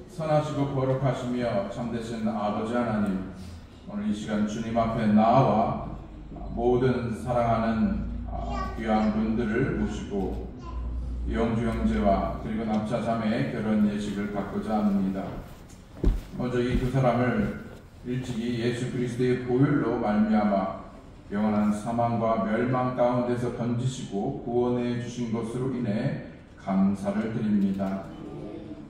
선하시고 거룩하시며 참되신 아버지 하나님, 오늘 이 시간 주님 앞에 나와 모든 사랑하는 귀한 분들을 모시고 영주 형제와 그리고 납차 자매의 결혼 예식을 갖고자 합니다. 먼저 이 두 사람을 일찍이 예수 그리스도의 보혈로 말미암아 영원한 사망과 멸망 가운데서 건지시고 구원해 주신 것으로 인해 감사를 드립니다.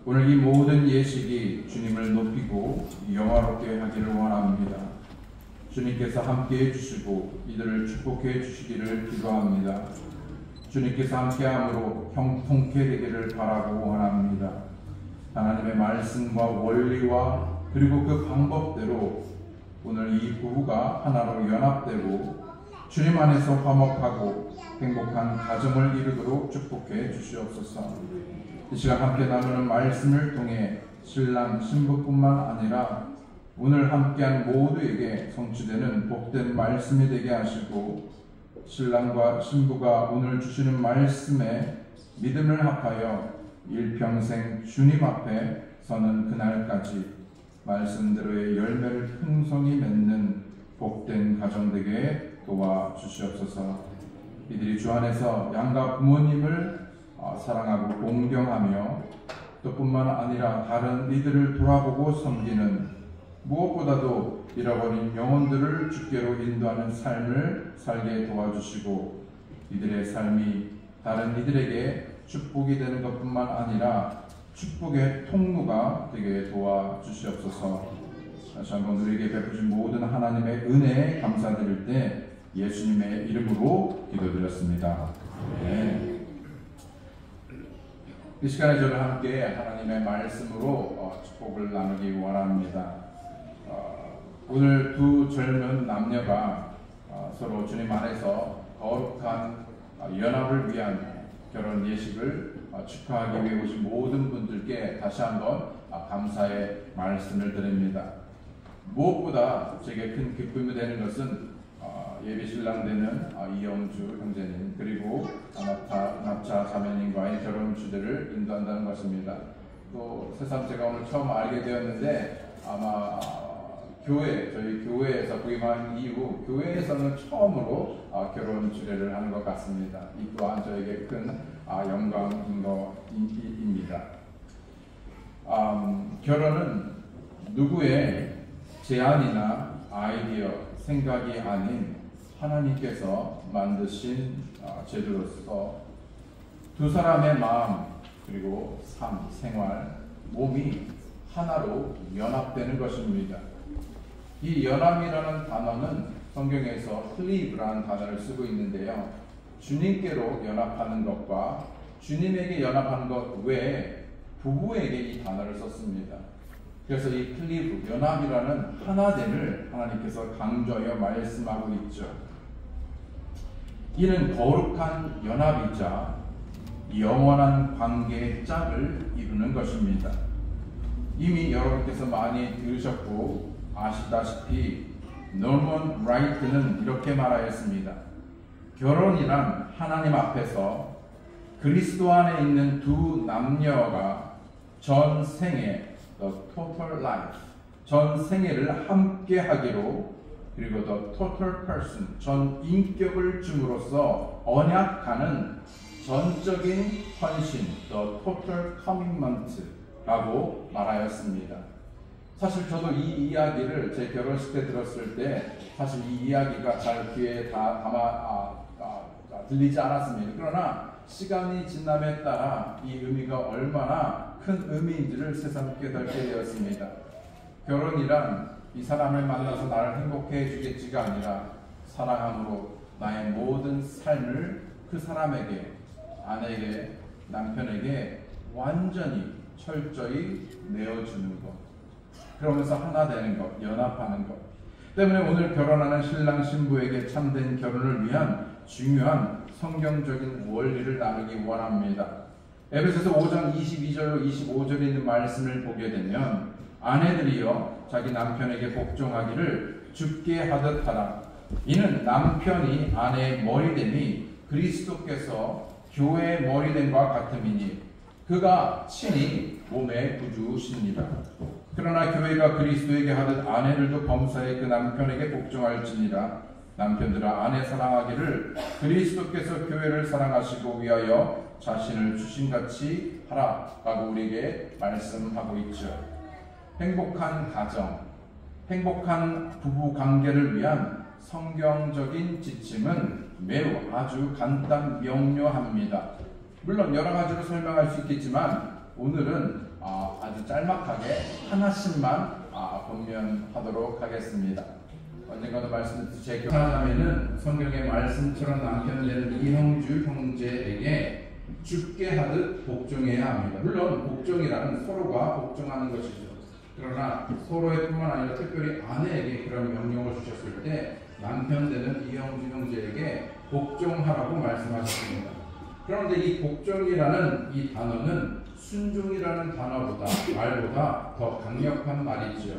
오늘 이 모든 예식이 주님을 높이고 영화롭게 하기를 원합니다. 주님께서 함께해 주시고 이들을 축복해 주시기를 기도합니다. 주님께서 함께함으로 형통케 되기를 바라고 원합니다. 하나님의 말씀과 원리와 그리고 그 방법대로 오늘 이 부부가 하나로 연합되고 주님 안에서 화목하고 행복한 가정을 이루도록 축복해 주시옵소서. 이 시간 함께 나누는 말씀을 통해 신랑 신부뿐만 아니라 오늘 함께한 모두에게 성취되는 복된 말씀이 되게 하시고 신랑과 신부가 오늘 주시는 말씀에 믿음을 합하여 일평생 주님 앞에 서는 그날까지 말씀대로의 열매를 풍성히 맺는 복된 가정 되게 도와주시옵소서. 이들이 주 안에서 양가 부모님을 사랑하고 공경하며 또 뿐만 아니라 다른 이들을 돌아보고 섬기는, 무엇보다도 잃어버린 영혼들을 주께로 인도하는 삶을 살게 도와주시고 이들의 삶이 다른 이들에게 축복이 되는 것뿐만 아니라 축복의 통로가 되게 도와주시옵소서. 다시 한번 우리에게 베푸신 모든 하나님의 은혜에 감사드릴 때 예수님의 이름으로 기도드렸습니다. 네. 이 시간에 저는 함께 하나님의 말씀으로 축복을 나누기 원합니다. 오늘 두 젊은 남녀가 서로 주님 안에서 거룩한 연합을 위한 결혼 예식을 축하하기 위해 오신 모든 분들께 다시 한번 감사의 말씀을 드립니다. 무엇보다 제게 큰 기쁨이 되는 것은 예비신랑 되는 이영주 형제님 그리고 납차 자매님과의 결혼 주제를 인도한다는 것입니다. 또 새삼 제가 오늘 처음 알게 되었는데 아마 저희 교회에서 부임한 이후 교회에서는 처음으로 결혼 주례를 하는 것 같습니다. 이 또한 저에게 큰 영광인 것입니다. 결혼은 누구의 제안이나 아이디어, 생각이 아닌 하나님께서 만드신 제도로서 두 사람의 마음 그리고 삶, 생활, 몸이 하나로 연합되는 것입니다. 이 연합이라는 단어는 성경에서 클리브라는 단어를 쓰고 있는데요. 주님께로 연합하는 것과 주님에게 연합하는 것 외에 부부에게 이 단어를 썼습니다. 그래서 이 클리브, 연합이라는 하나됨을 하나님께서 강조하여 말씀하고 있죠. 이는 거룩한 연합이자 영원한 관계의 짝을 이루는 것입니다. 이미 여러분께서 많이 들으셨고 아시다시피 노먼 라이트는 이렇게 말하였습니다. 결혼이란 하나님 앞에서 그리스도 안에 있는 두 남녀가 전 생애 the total life, 전 생애를 함께 하기로 그리고 the total person, 전 인격을 줌으로써 언약하는 전적인 헌신, the total commitment 라고 말하였습니다. 사실 저도 이 이야기를 제 결혼식 때 들었을 때 사실 이 이야기가 잘 귀에 들리지 않았습니다. 그러나 시간이 지남에 따라 이 의미가 얼마나 큰 의미인지를 새삼 깨닫게 되었습니다. 결혼이란 이 사람을 만나서 나를 행복해 해주겠지가 아니라 사랑함으로 나의 모든 삶을 그 사람에게, 아내에게, 남편에게 완전히 철저히 내어주는 것, 그러면서 하나 되는 것, 연합하는 것 때문에 오늘 결혼하는 신랑 신부에게 참된 결혼을 위한 중요한 성경적인 원리를 나누기 원합니다. 에베소서 5장 22절로 25절에 있는 말씀을 보게 되면 아내들이여 자기 남편에게 복종하기를 주께 하듯 하라. 이는 남편이 아내의 머리됨이 그리스도께서 교회의 머리됨과 같음이니 그가 친히 몸의 구주십니다. 그러나 교회가 그리스도에게 하듯 아내들도 범사에 그 남편에게 복종할지니라. 남편들아 아내 사랑하기를 그리스도께서 교회를 사랑하시고 위하여 자신을 주신같이 하라라고 우리에게 말씀하고 있죠. 행복한 가정, 행복한 부부 관계를 위한 성경적인 지침은 매우 아주 간단 명료합니다. 물론 여러 가지로 설명할 수 있겠지만 오늘은 아주 짤막하게 하나씩만 권면하도록 하겠습니다. 언젠가도 말씀드렸듯이 제 교사자매는 성경의 말씀처럼 남편 되는 이형주 형제에게 죽게 하듯 복종해야 합니다. 물론 복종이라는 서로가 복종하는 것이죠. 그러나 서로의 뿐만 아니라 특별히 아내에게 그런 명령을 주셨을 때 남편 되는 이형주 형제에게 복종하라고 말씀하셨습니다. 그런데 이 복종이라는 이 단어는 순종이라는 말보다 더 강력한 말이죠.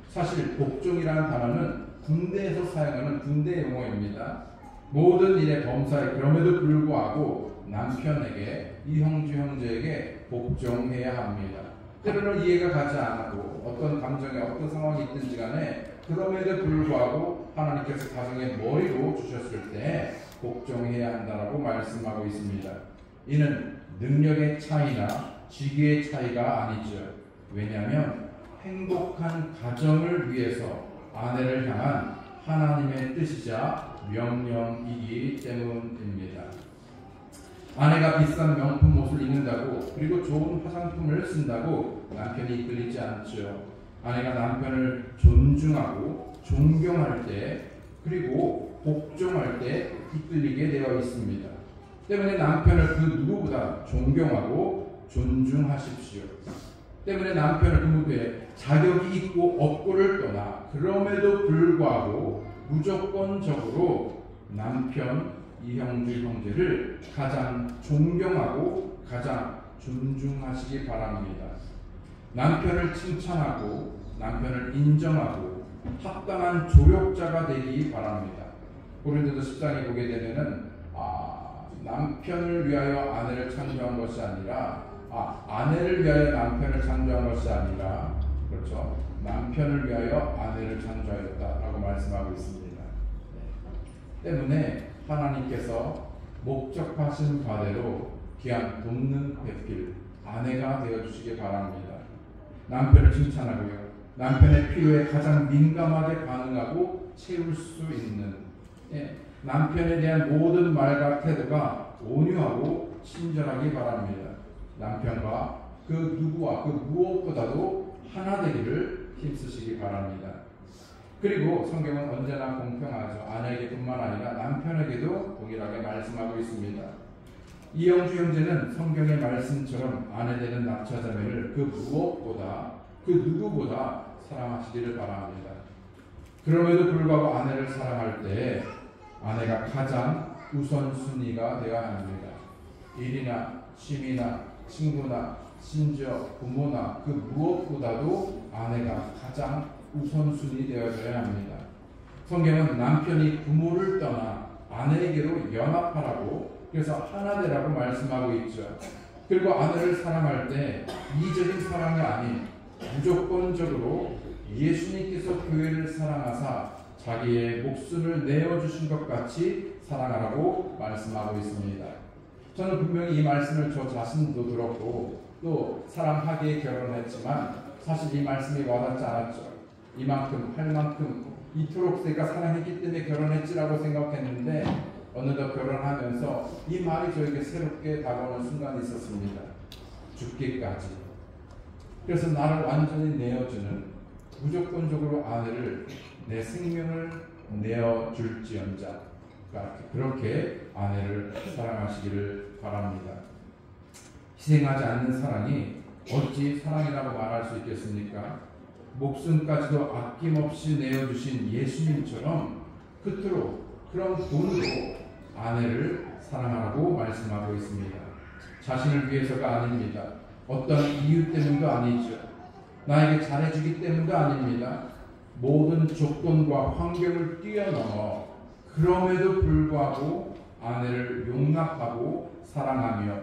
사실 복종이라는 단어는 군대에서 사용하는 군대 용어입니다. 모든 일의 범사에 그럼에도 불구하고 남편에게 이형주 형제에게 복종해야 합니다. 때로는 이해가 가지 않고 어떤 감정에 어떤 상황이 있든지 간에 그럼에도 불구하고 하나님께서 가정의 머리로 주셨을 때 복종해야 한다라고 말씀하고 있습니다. 이는 능력의 차이나 직위의 차이가 아니죠. 왜냐하면 행복한 가정을 위해서 아내를 향한 하나님의 뜻이자 명령이기 때문입니다. 아내가 비싼 명품 옷을 입는다고 그리고 좋은 화장품을 쓴다고 남편이 이끌리지 않죠. 아내가 남편을 존중하고 존경할 때 그리고 복종할 때 이끌리게 되어 있습니다. 때문에 남편을 그 누구보다 존경하고 존중하십시오. 때문에 남편을 그 무대에 자격이 있고 없고를 떠나 그럼에도 불구하고 무조건적으로 남편 이형주 형제를 가장 존경하고 가장 존중하시기 바랍니다. 남편을 칭찬하고 남편을 인정하고 합당한 조력자가 되기 바랍니다. 고린도서 10장에 보게 되면은 남편을 위하여 아내를 창조한 것이 아니라 아내를 위하여 남편을 창조한 것이 아니라 그렇죠. 남편을 위하여 아내를 창조하였다라고 말씀하고 있습니다. 때문에 하나님께서 목적하신 바대로 귀한 돕는 배필 아내가 되어주시기 바랍니다. 남편을 칭찬하고요. 남편의 필요에 가장 민감하게 반응하고 채울 수 있는 남편에 대한 모든 말과 태도가 온유하고 친절하기 바랍니다. 남편과 그 누구와 그 무엇보다도 하나 되기를 힘쓰시기 바랍니다. 그리고 성경은 언제나 공평하죠. 아내에게뿐만 아니라 남편에게도 동일하게 말씀하고 있습니다. 이형주 형제는 성경의 말씀처럼 아내 되는 낙처자매를 그 무엇보다 그 누구보다 사랑하시기를 바랍니다. 그럼에도 불구하고 아내를 사랑할 때 아내가 가장 우선순위가 되어야 합니다. 일이나 취미나 친구나 심지어 부모나 그 무엇보다도 아내가 가장 우선순위 되어져야 합니다. 성경은 남편이 부모를 떠나 아내에게로 연합하라고 그래서 하나 되라고 말씀하고 있죠. 그리고 아내를 사랑할 때 이적인 사랑이 아닌 무조건적으로 예수님께서 교회를 사랑하사 자기의 목숨을 내어주신 것 같이 사랑하라고 말씀하고 있습니다. 저는 분명히 이 말씀을 저 자신도 들었고 또 사랑하기에 결혼했지만 사실 이 말씀이 와닿지 않았죠. 이만큼 할 만큼 이토록 내가 사랑했기 때문에 결혼했지라고 생각했는데 어느덧 결혼하면서 이 말이 저에게 새롭게 다가오는 순간이 있었습니다. 죽기까지. 그래서 나를 완전히 내어주는 무조건적으로 아내를 내 생명을 내어줄지언자 그렇게 아내를 사랑하시기를 바랍니다. 희생하지 않는 사랑이 어찌 사랑이라고 말할 수 있겠습니까? 목숨까지도 아낌없이 내어주신 예수님처럼 끝으로 그런 돈으로 아내를 사랑하라고 말씀하고 있습니다. 자신을 위해서가 아닙니다. 어떤 이유 때문도 아니죠. 나에게 잘해주기 때문도 아닙니다. 모든 조건과 환경을 뛰어넘어 그럼에도 불구하고 아내를 용납하고 사랑하며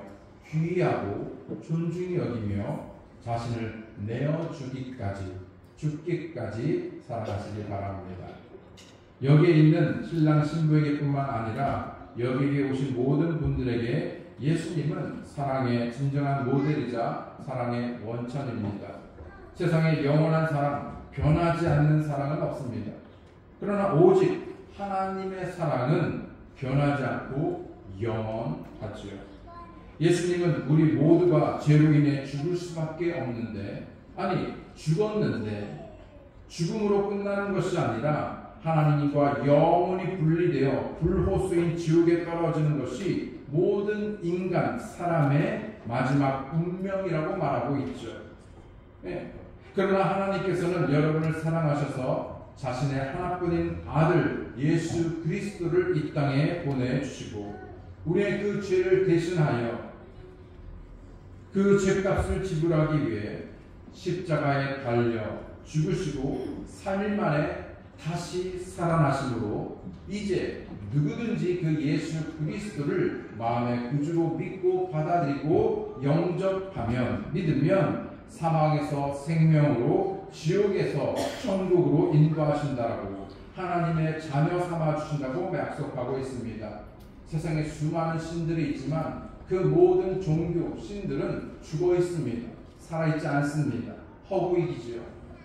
귀하고 존중히 여기며 자신을 내어주기까지, 죽기까지 사랑하시기 바랍니다. 여기에 있는 신랑 신부에게뿐만 아니라 여기에 오신 모든 분들에게 예수님은 사랑의 진정한 모델이자 사랑의 원천입니다. 세상에 영원한 사랑, 변하지 않는 사랑은 없습니다. 그러나 오직 하나님의 사랑은 변하지 않고 영원하지요. 예수님은 우리 모두가 죄로 인해 죽을 수밖에 없는데, 아니 죽었는데 죽음으로 끝나는 것이 아니라 하나님과 영원히 분리되어 불호수인 지옥에 떨어지는 것이 모든 인간, 사람의 마지막 운명이라고 말하고 있죠. 네. 그러나 하나님께서는 여러분을 사랑하셔서 자신의 하나뿐인 아들 예수 그리스도를 이 땅에 보내주시고 우리의 그 죄를 대신하여 그 죄값을 지불하기 위해 십자가에 달려 죽으시고 3일 만에 다시 살아나심으로 이제 누구든지 그 예수 그리스도를 마음의 구주로 믿고 받아들이고 영접하면, 믿으면 사망에서 생명으로, 지옥에서 천국으로 인도하신다라고 하나님의 자녀 삼아 주신다고 약속하고 있습니다. 세상에 수많은 신들이 있지만 그 모든 종교 신들은 죽어 있습니다. 살아있지 않습니다. 허구이기지요.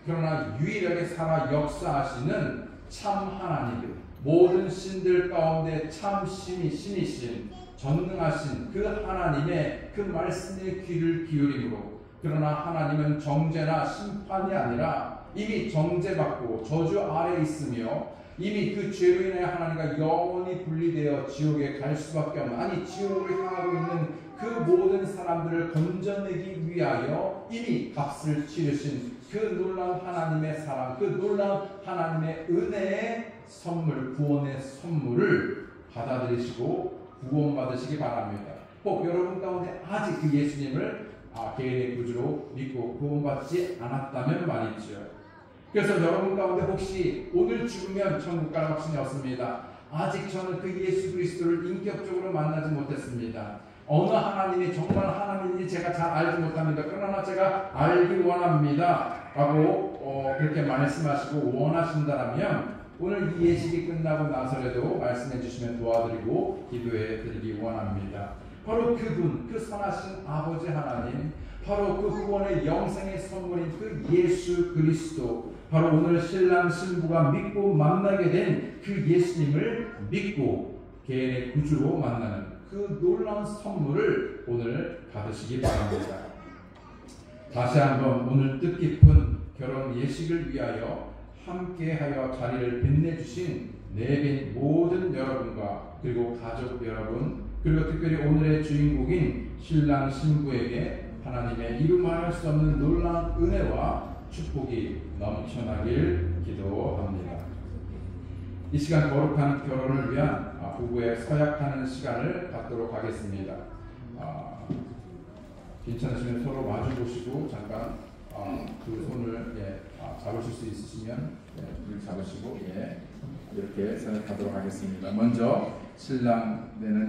그러나 유일하게 살아 역사하시는 참 하나님, 모든 신들 가운데 참 신이신 전능하신 그 하나님의 그 말씀에 귀를 기울이므로, 그러나 하나님은 정죄나 심판이 아니라 이미 정죄받고 저주 아래 있으며 이미 그 죄로 인해 하나님과 영원히 분리되어 지옥에 갈 수밖에 없는, 아니 지옥으로 향하고 있는 그 모든 사람들을 건져내기 위하여 이미 값을 치르신 그 놀라운 하나님의 사랑, 그 놀라운 하나님의 은혜의 선물, 구원의 선물을 받아들이시고 구원받으시기 바랍니다. 혹 여러분 가운데 아직 그 예수님을 개인의 구주로 믿고 구원받지 않았다면 말이죠. 그래서 여러분 가운데 혹시 오늘 죽으면 천국 갈 확신이 없습니다. 아직 저는 그 예수 그리스도를 인격적으로 만나지 못했습니다. 어느 하나님이 정말 하나님인지 제가 잘 알지 못합니다. 그러나 제가 알기 원합니다 라고 그렇게 말씀하시고 원하신다면 오늘 이 예식이 끝나고 나서라도 말씀해 주시면 도와드리고 기도해 드리기 원합니다. 바로 그분, 그 선하신 아버지 하나님, 바로 그 구원의 영생의 선물인 그 예수 그리스도, 바로 오늘 신랑 신부가 믿고 만나게 된 그 예수님을 믿고 개인의 구주로 만나는 그 놀라운 선물을 오늘 받으시기 바랍니다. 다시 한번 오늘 뜻깊은 결혼 예식을 위하여 함께하여 자리를 빛내주신 내빈 모든 여러분과 그리고 가족 여러분, 그리고 특별히 오늘의 주인공인 신랑 신부에게 하나님의 이루 말할 수 없는 놀라운 은혜와 축복이 넘쳐나길 기도합니다. 이 시간 거룩한 결혼을 위한 부부의 서약하는 시간을 갖도록 하겠습니다. 괜찮으시면 서로 마주 보시고 잠깐 그 손을 잡으실 수 있으시면 잡으시고 이렇게 서약하도록 하겠습니다. 먼저 신랑 내는